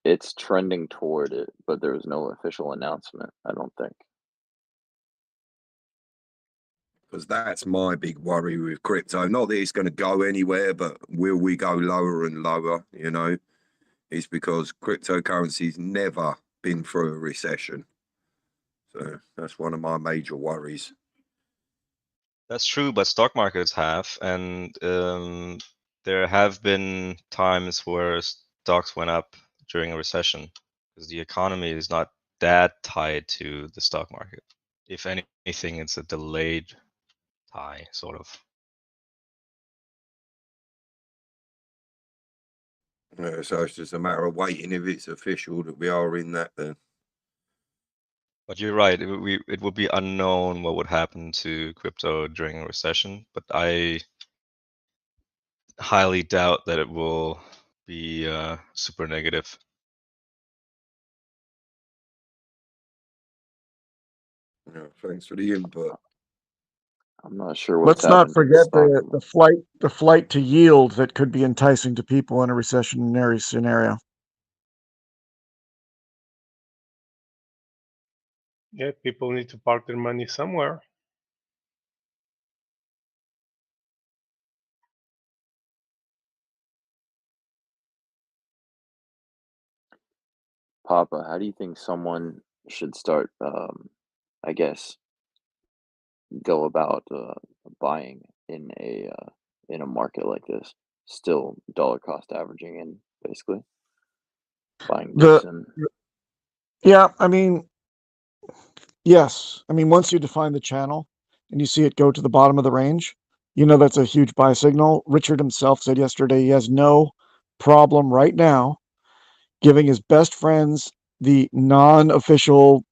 It's trending toward it, but there was no official announcement, I don't think. Because that's my big worry with crypto. Not that it's going to go anywhere, but will we go lower and lower? You know, it's because cryptocurrency's never been through a recession. So that's one of my major worries. That's true, but stock markets have, and there have been times where stocks went up during a recession because the economy is not that tied to the stock market. If anything, it's a delayed tie, sort of. So it's just a matter of waiting if it's official that we are in that then. But you're right, it would be unknown what would happen to crypto during a recession, but I highly doubt that it will be super negative. Yeah, thanks for the input. I'm not sure what's Let's not happened to the forget stock the flight to yield that could be enticing to people in a recessionary scenario. Yeah, people need to park their money somewhere. Papa, how do you think someone should start, I guess, go about buying in a market like this? Still dollar cost averaging in, basically buying dips in. Yeah, I mean, yes. I mean, once you define the channel and you see it go to the bottom of the range, you know that's a huge buy signal. Richard himself said yesterday he has no problem right now giving his best friends the non-official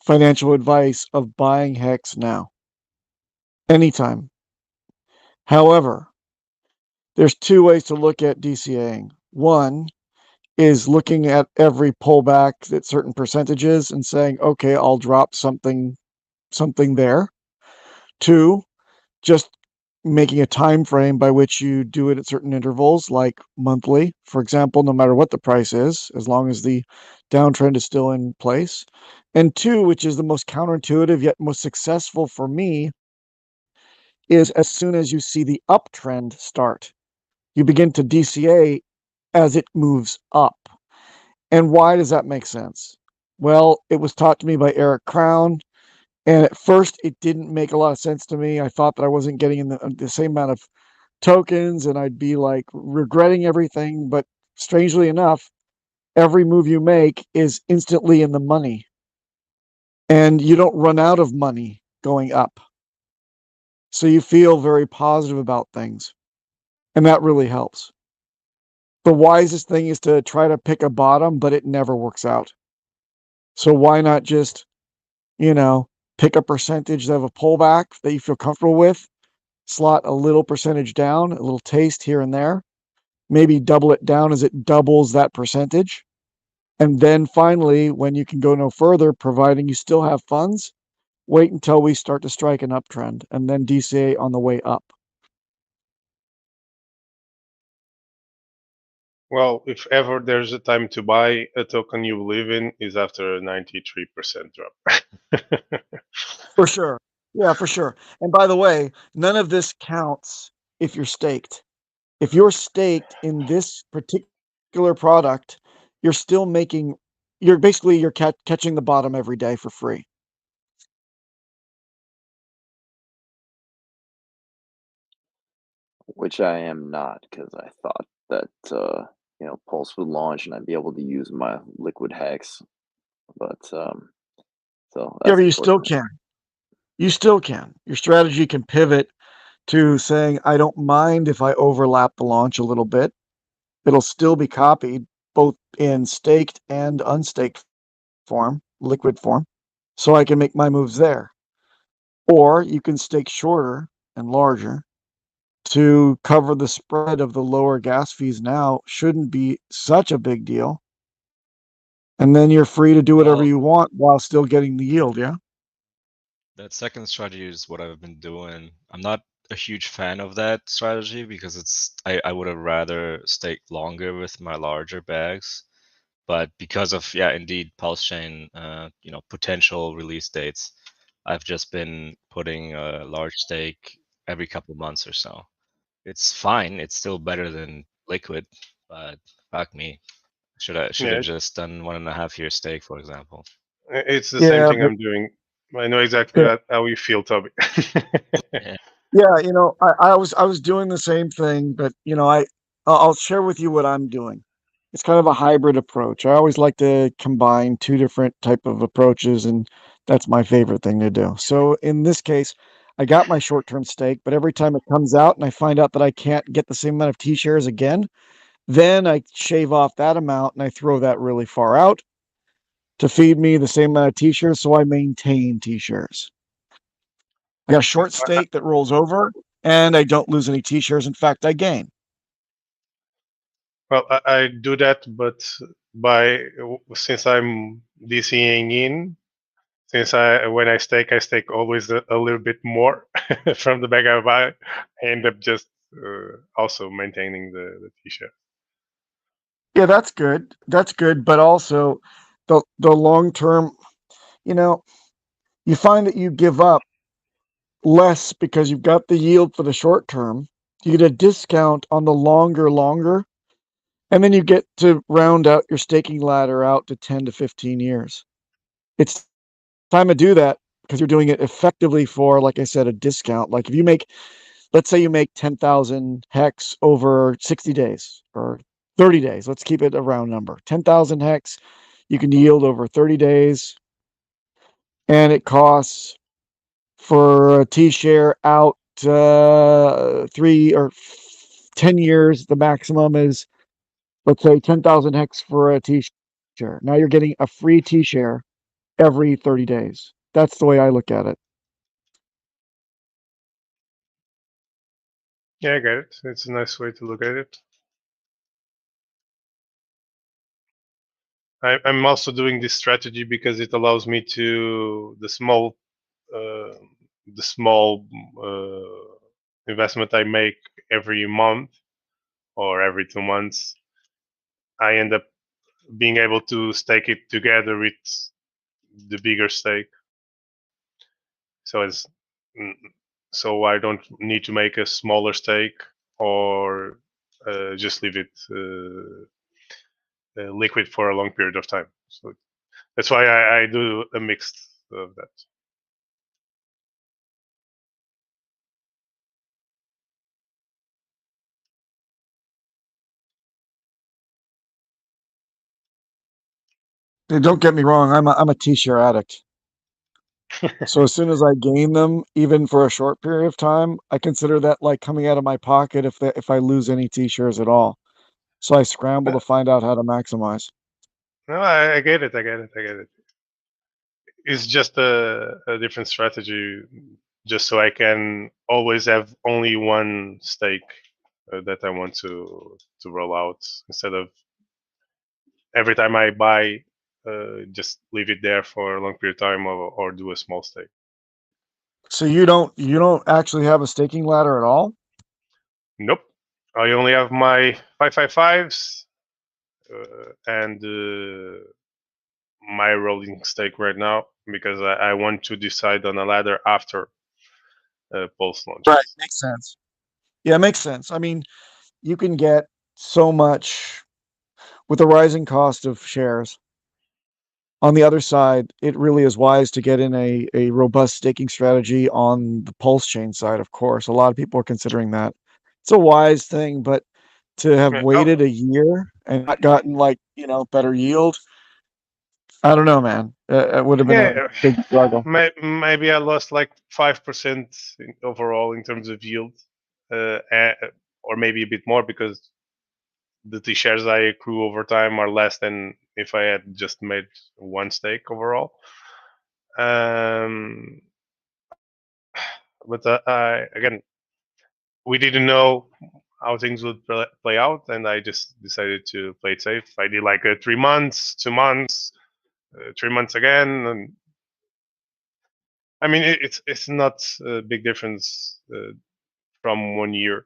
financial advice of buying HEX now. Anytime. However, there's two ways to look at DCAing. One is looking at every pullback at certain percentages and saying, okay, I'll drop something there. Two, just making a time frame by which you do it at certain intervals, like monthly, for example, no matter what the price is, as long as the downtrend is still in place. And two, which is the most counterintuitive yet most successful for me, is as soon as you see the uptrend start, you begin to DCA as it moves up. And why does that make sense? Well, it was taught to me by Eric Crown. And at first, it didn't make a lot of sense to me. I thought that I wasn't getting in the same amount of tokens and I'd be like regretting everything. But strangely enough, every move you make is instantly in the money. And you don't run out of money going up. So you feel very positive about things. And that really helps. The wisest thing is to try to pick a bottom, but it never works out. So why not just, pick a percentage of a pullback that you feel comfortable with, slot a little percentage down, a little taste here and there, maybe double it down as it doubles that percentage. And then finally, when you can go no further, providing you still have funds, wait until we start to strike an uptrend and then DCA on the way up. Well, if ever there's a time to buy a token you believe in, is after a 93% drop. For sure. Yeah, for sure. And by the way, none of this counts if you're staked. If you're staked in this particular product, you're still making, you're catching the bottom every day for free. Which I am not, because I thought that Pulse would launch and I'd be able to use my liquid hex, but so Yeah, that's but you still unfortunate. can. You still can. Your strategy can pivot to saying, I don't mind if I overlap the launch a little bit. It'll still be copied both in staked and unstaked form, liquid form, so I can make my moves there. Or you can stake shorter and larger to cover the spread of the lower gas fees now. Shouldn't be such a big deal. And then you're free to do whatever you want while still getting the yield, yeah? That second strategy is what I've been doing. I'm not a huge fan of that strategy because I would have rather staked longer with my larger bags. But because of indeed Pulsechain, potential release dates, I've just been putting a large stake every couple months or so. It's fine. It's still better than liquid, but fuck me. Should have just done 1.5 year stake, for example. It's the same thing I'm doing. I know exactly how you feel, Toby. Yeah, I was doing the same thing, but I'll share with you what I'm doing. It's kind of a hybrid approach. I always like to combine two different type of approaches, and that's my favorite thing to do. So in this case, I got my short-term stake, but every time it comes out and I find out that I can't get the same amount of T-shares again, then I shave off that amount and I throw that really far out to feed me the same amount of T-shares, so I maintain T-shares. I got a short stake that rolls over, and I don't lose any T-shares. In fact, I gain. Well, I do that, but since I'm DCing in, when I stake always a little bit more from the bag I buy. I end up just also maintaining the T-shirt. Yeah, that's good. That's good, but also the long term, you find that you give up less because you've got the yield for the short term. You get a discount on the longer, and then you get to round out your staking ladder out to 10 to 15 years. It's time to do that because you're doing it effectively for, like I said, a discount. Like if you make, let's say you make 10,000 hex over 60 days or 30 days. Let's keep it a round number. 10,000 hex you can yield over 30 days, and it costs for a T-share out 3 or 10 years. The maximum is, let's say, 10,000 hex for a T-share. Now you're getting a free T-share every 30 days. That's the way I look at it. Yeah, I get it. It's a nice way to look at it. I'm also doing this strategy because it allows me to the small investment I make every month or every 2 months. I end up being able to stake it together with the bigger stake. So I don't need to make a smaller stake or just leave it liquid for a long period of time. So that's why I do a mix of that. Don't get me wrong, I'm a T-share addict. So as soon as I gain them, even for a short period of time, I consider that like coming out of my pocket if I lose any T-shares at all. So I scramble to find out how to maximize. No, I get it. I get it. It's just a different strategy, just so I can always have only one stake that I want to roll out instead of every time I buy, just leave it there for a long period of time or do a small stake. So you don't actually have a staking ladder at all? Nope. I only have my 555s and my rolling stake right now because I want to decide on a ladder after Pulse launches. Right, makes sense. Yeah, it makes sense. I mean, you can get so much with the rising cost of shares. On the other side, it really is wise to get in a robust staking strategy on the Pulsechain side, of course. A lot of people are considering that. It's a wise thing, but to have waited a year and not gotten better yield, I don't know, man. It would have been a big struggle. Maybe I lost like 5% overall in terms of yield, or maybe a bit more because the T shares I accrue over time are less than if I had just made one stake overall. But again, we didn't know how things would play out, and I just decided to play it safe. I did like 3 months, 2 months, 3 months again, and I mean it's not a big difference from 1 year.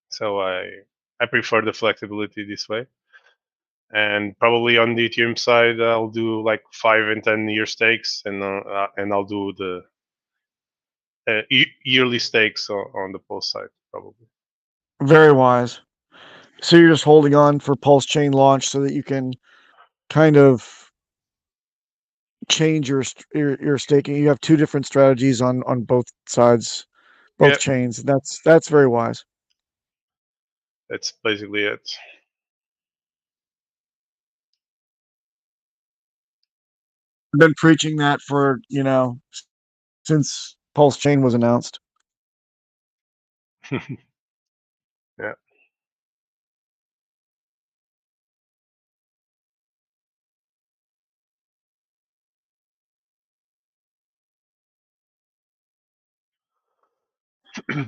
So I prefer the flexibility this way. And probably on the Ethereum side, I'll do like 5 and 10 year stakes, and I'll do the yearly stakes on the Pulse side probably. Very wise. So you're just holding on for Pulsechain launch so that you can kind of change your staking. You have two different strategies on both sides, both Yeah, chains. That's very wise. that's basically it. I've been preaching that for, since Pulsechain was announced. Yeah.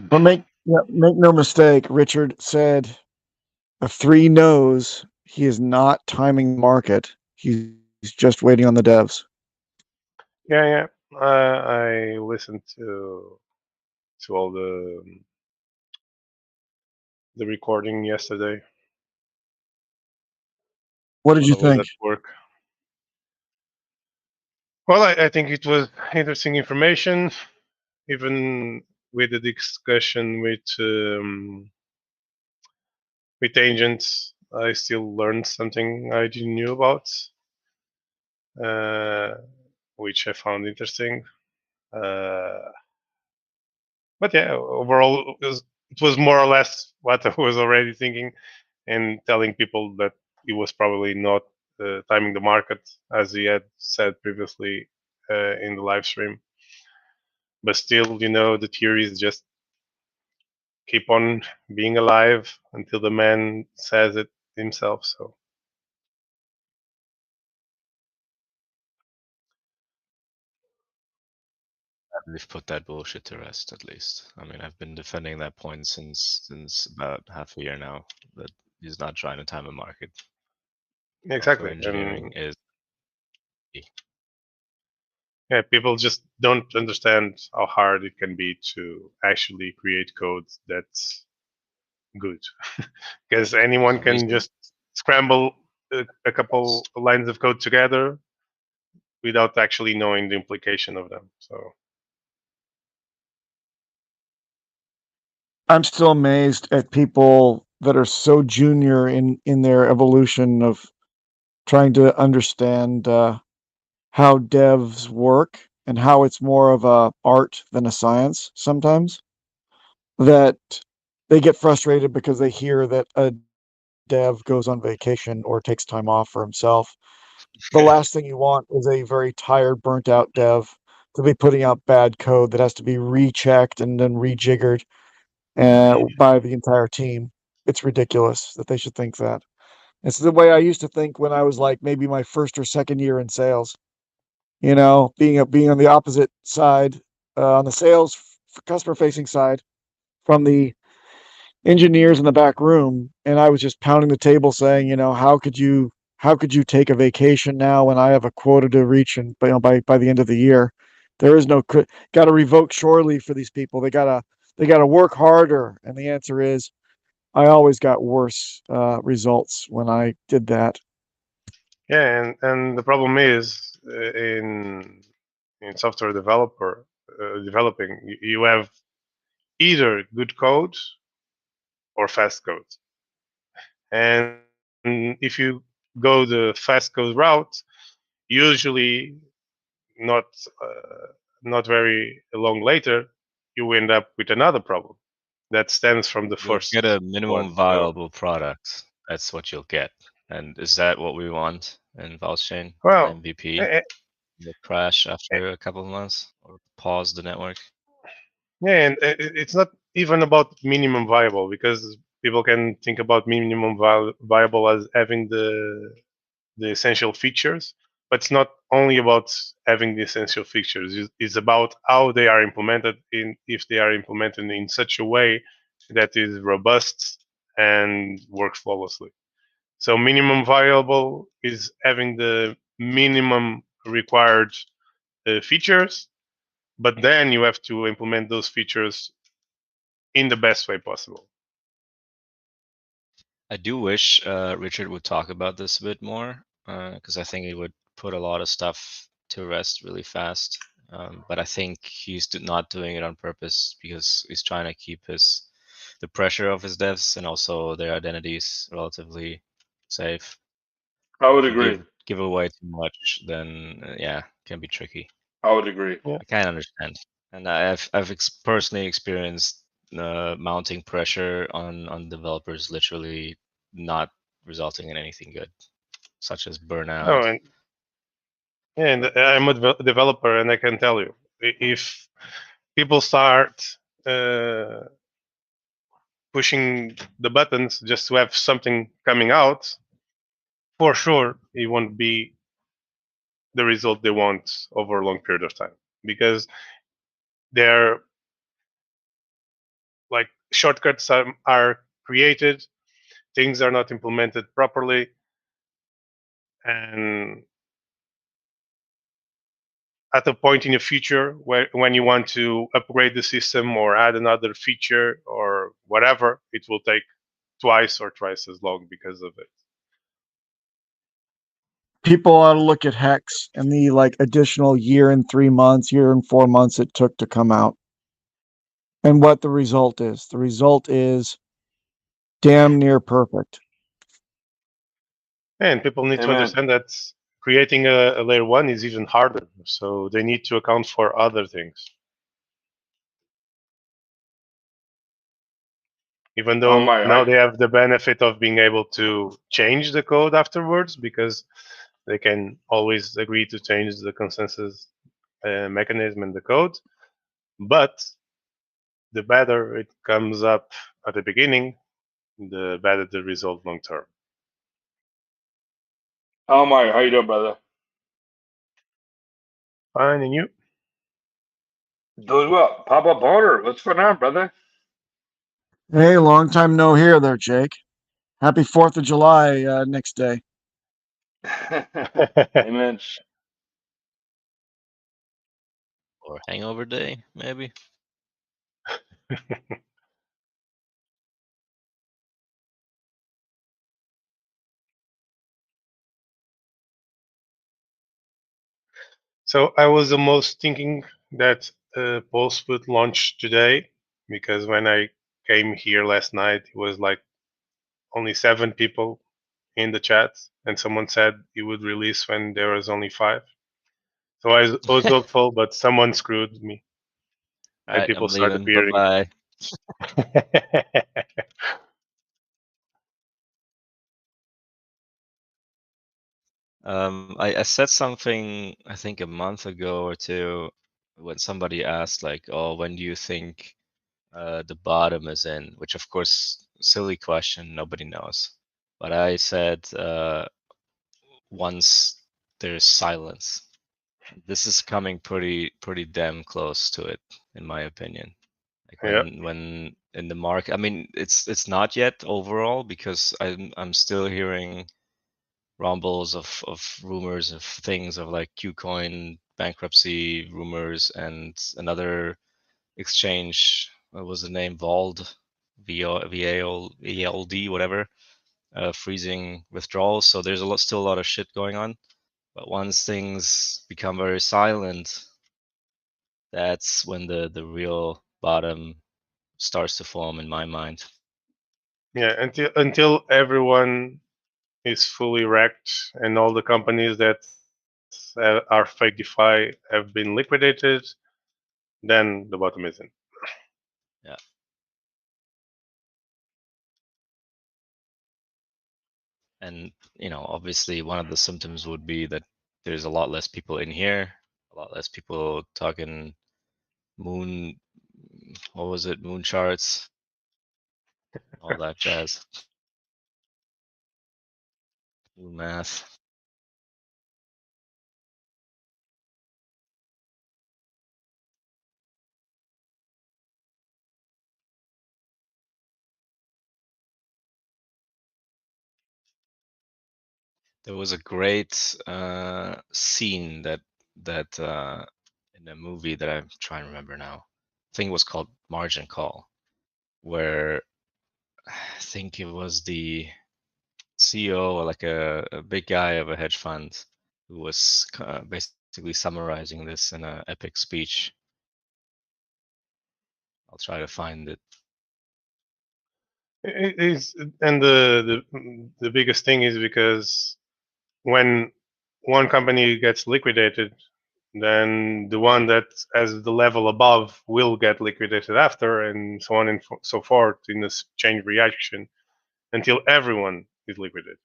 But make no mistake, Richard said a 3 knows he is not timing the market. He's just waiting on the devs. Yeah. I listened to all the recording yesterday What did when you I was think? at work. Well, I think it was interesting information, even with the discussion with agents. I still learned something I didn't knew about, which I found interesting. But yeah, overall, it was more or less what I was already thinking, and telling people that it was probably not timing the market, as he had said previously in the live stream. But still, the theory is just keep on being alive until the man says it himself. So We've put that bullshit to rest, at least. I mean, I've been defending that point since about half a year now, that he's not trying to time a market. Software exactly, engineering and is yeah, people just don't understand how hard it can be to actually create code that's good, because anyone some can reason. just scramble a couple lines of code together without actually knowing the implication of them. So I'm still amazed at people that are so junior in their evolution of trying to understand how devs work and how it's more of a art than a science sometimes, that they get frustrated because they hear that a dev goes on vacation or takes time off for himself. The last thing you want is a very tired, burnt out dev to be putting out bad code that has to be rechecked and then rejiggered by the entire team. It's ridiculous that they should think that. It's the way I used to think when I was like maybe my first or second year in sales. Being on the opposite side, on the sales customer facing side, from the engineers in the back room, and I was just pounding the table saying, how could you take a vacation now when I have a quota to reach and by the end of the year? There is no got to revoke shore leave for these people. They gotta work harder. And the answer is I always got worse results when I did that. yeah, and the problem is in software developing, you have either good code or fast code, and if you go the fast code route, usually not not very long later, you end up with another problem that stems from the You'll first get a one. minimum So, viable product. That's what you'll get. And is that what we want in Pulsechain? well, MVP? eh, Will crash eh, after a couple of months or pause the network? yeah, and it's not even about minimum viable, because people can think about minimum viable as having the essential features, but it's not only about having the essential features. It's about how they are implemented, in if they are implemented in such a way that is robust and works flawlessly. So minimum viable is having the minimum required features, but then you have to implement those features in the best way possible. I do wish Richard would talk about this a bit more, because I think it would put a lot of stuff to rest really fast. But I think he's not doing it on purpose because he's trying to keep the pressure of his devs and also their identities relatively safe. I would If you agree. give away too much, then yeah, it can be tricky. I would agree. Yeah. I can understand, and I've personally experienced mounting pressure on developers literally not resulting in anything good, such as burnout. Oh, and I'm a developer, and I can tell you, if people start pushing the buttons just to have something coming out, for sure it won't be the result they want over a long period of time, because they're like shortcuts are created, things are not implemented properly, and at a point in the future when you want to upgrade the system or add another feature or whatever, it will take twice or thrice as long because of it. People ought to look at Hex and the like additional year and 3 months, year and 4 months it took to come out. And what the result is. The result is damn near perfect. And people need to Amen. understand that creating a layer 1 is even harder, so they need to account for other things. Even though now they have the benefit of being able to change the code afterwards, because they can always agree to change the consensus mechanism in the code. But the better it comes up at the beginning, the better the result long term. Oh my, how you doing, brother? Fine, and you? Doing well. Papa Porter, what's going on, brother? Hey, long time no hear there, Jake. Happy 4th of July next day. Amen. Or hangover day, maybe. So I was almost thinking that Pulse would launch today, because when I came here last night, it was like only 7 people in the chat, and someone said it would release when there was only 5. So I was hopeful, but someone screwed me, All and right, people I'm started leaving. Bye appearing. bye. I said something I think a month ago or two when somebody asked like, "Oh, when do you think the bottom is in?" Which of course, silly question, nobody knows. But I said once there's silence. This is coming pretty damn close to it, in my opinion. Like Yeah. when in the market, I mean, it's not yet overall because I'm still hearing rumbles of rumors of things of like KuCoin bankruptcy rumors and another exchange. What was the name? Vald, VALD, whatever, freezing withdrawals. So there's still a lot of shit going on. But once things become very silent, that's when the real bottom starts to form in my mind. Yeah, until everyone is fully wrecked and all the companies that are fake DeFi have been liquidated, then the bottom is in. Yeah. And obviously one of the symptoms would be that there's a lot less people in here, a lot less people talking moon, what was it, moon charts, all that jazz, moon math. There was a great scene that in a movie that I'm trying to remember now. I think it was called Margin Call, where I think it was the CEO, like a big guy of a hedge fund, who was basically summarizing this in an epic speech. I'll try to find it. It is, and the biggest thing is because when one company gets liquidated, then the one that has the level above will get liquidated after, and so on and so forth in this chain reaction until everyone is liquidated,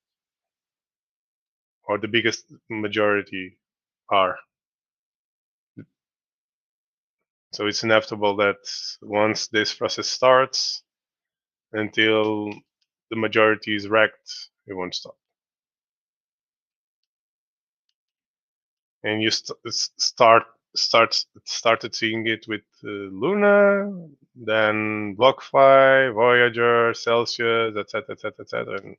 or the biggest majority are. So it's inevitable that once this process starts, until the majority is wrecked, it won't stop. And you started seeing it with Luna, then BlockFi, Voyager, Celsius, etc., etc., etc.,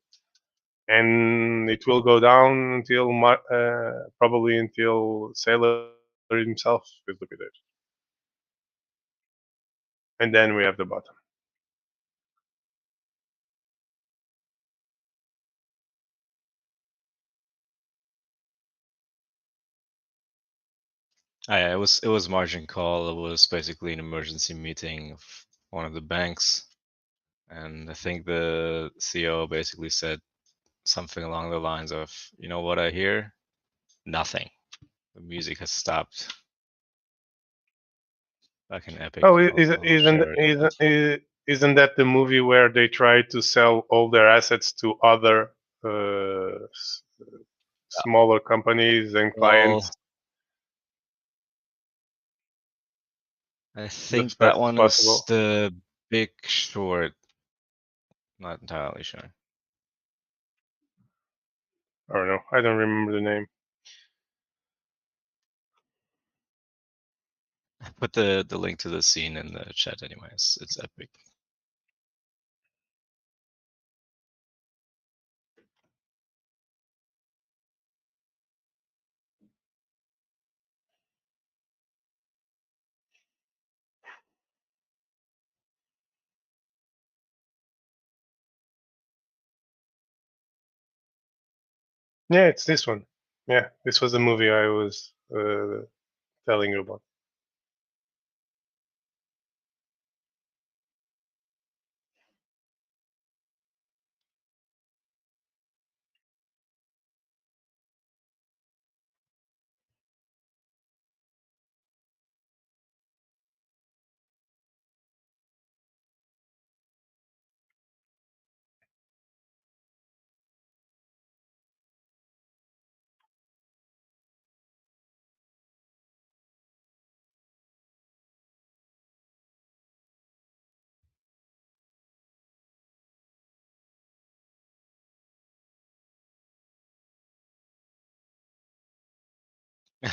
and it will go down until probably until Sailor himself is liquidated, and then we have the bottom. Yeah, it was margin call. It was basically an emergency meeting of one of the banks, and I think the CEO basically said something along the lines of, "You know what I hear? Nothing. The music has stopped." Like an epic. Oh, I'll share it. isn't that the movie where they try to sell all their assets to other smaller companies and Well, clients? I That's think that one is possible. the Big Short. Not entirely sure. I don't know. I don't remember the name. I put the link to the scene in the chat anyways. It's epic. Yeah, it's this one. Yeah, this was the movie I was telling you about.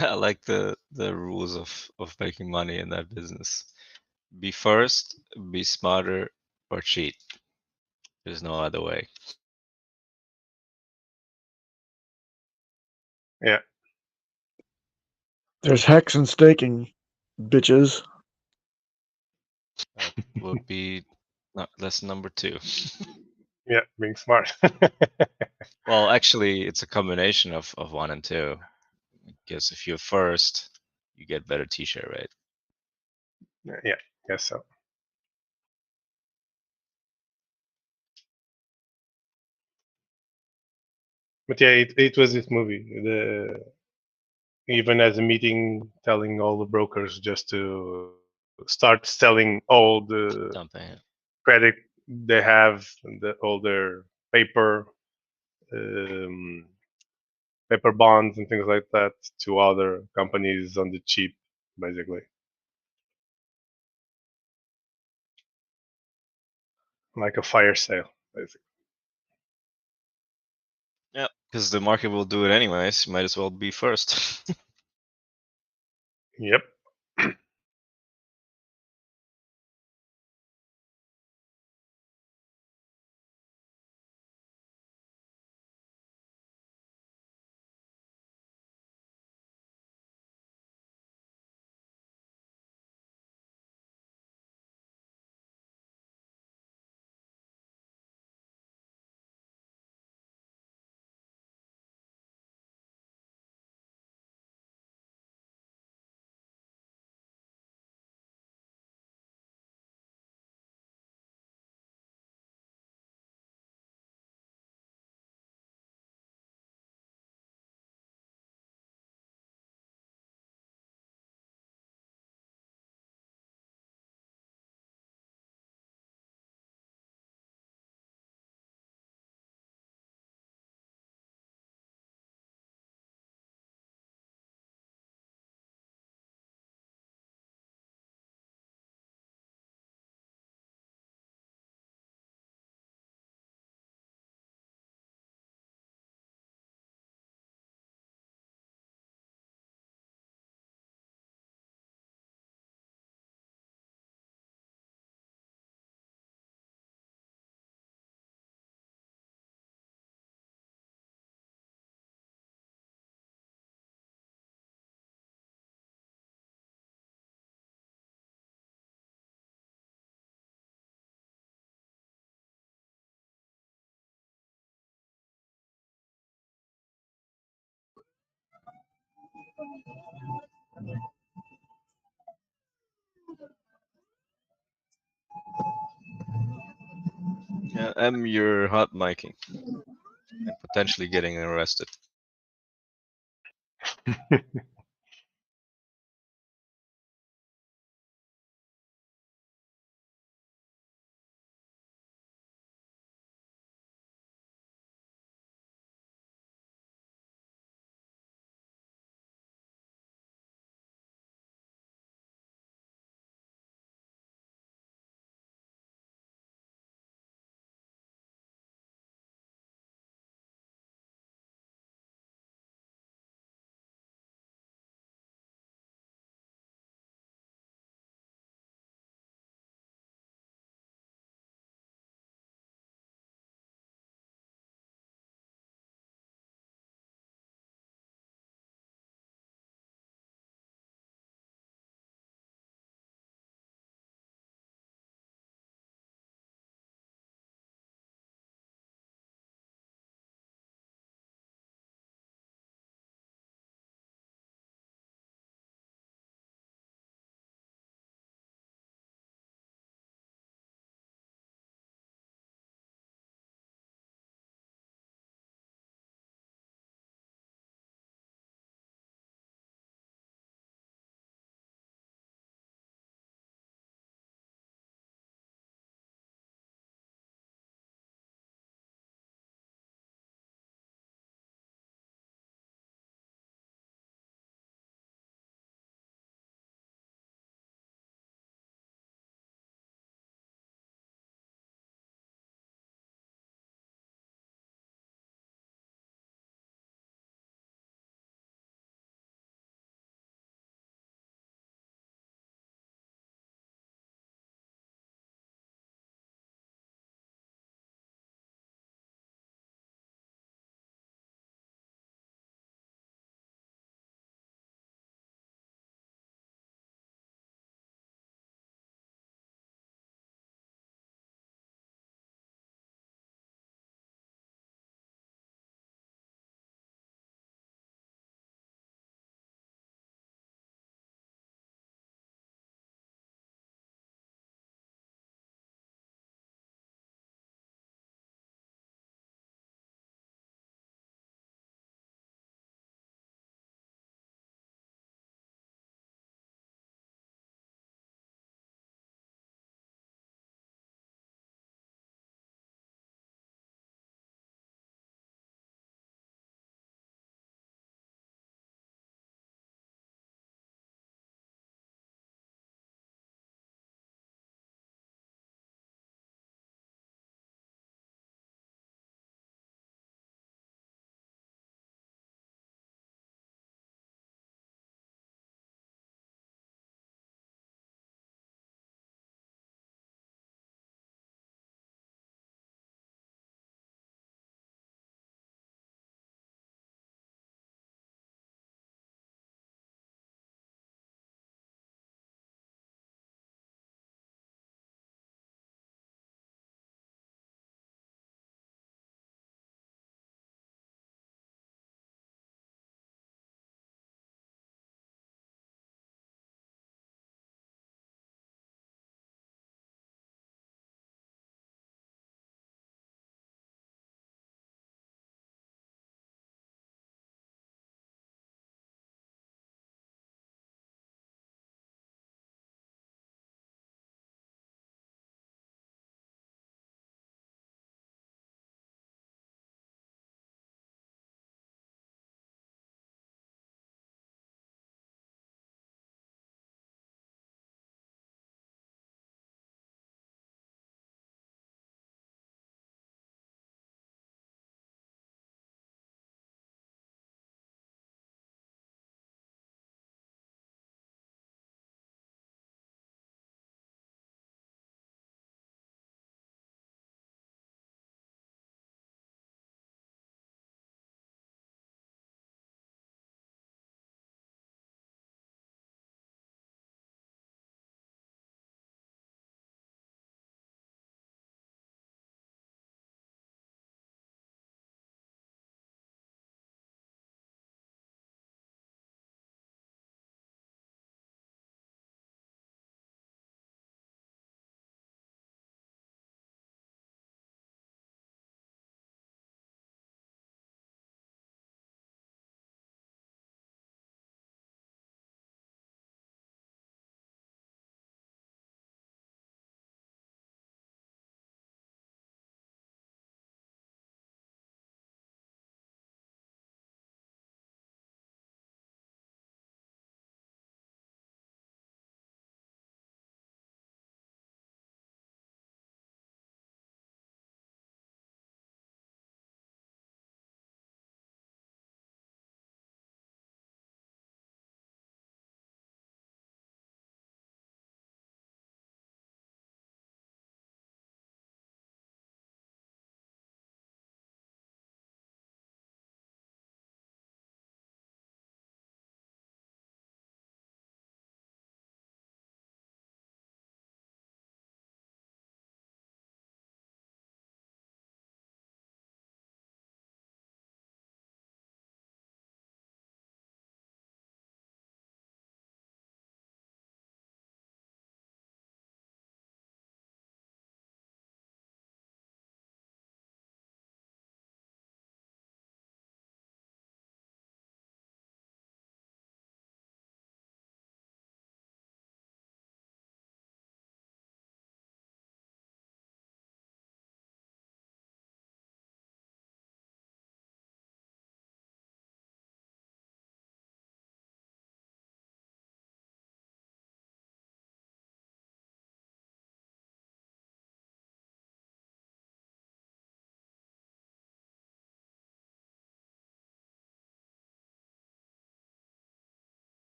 I like the rules of making money in that business. Be first, be smarter, or cheat. There's no other way. Yeah. There's hex and staking, bitches. That would be lesson number 2. Yeah, being smart. Well, actually, it's a combination of 1 and 2. Because if you're first, you get better t-shirt rate. Yeah, guess so. But yeah, it was this movie. Even as a meeting, telling all the brokers just to start selling all the Dumping. credit they have, all their paper, um, paper bonds and things like that to other companies on the cheap, basically, like a fire sale, basically. Yeah, because the market will do it anyways. You might as well be first. Yep. Yeah, you're hot miking and potentially getting arrested.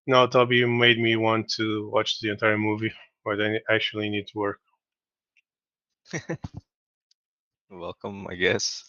No, Toby, you made me want to watch the entire movie, but I actually need to work. Welcome, I guess.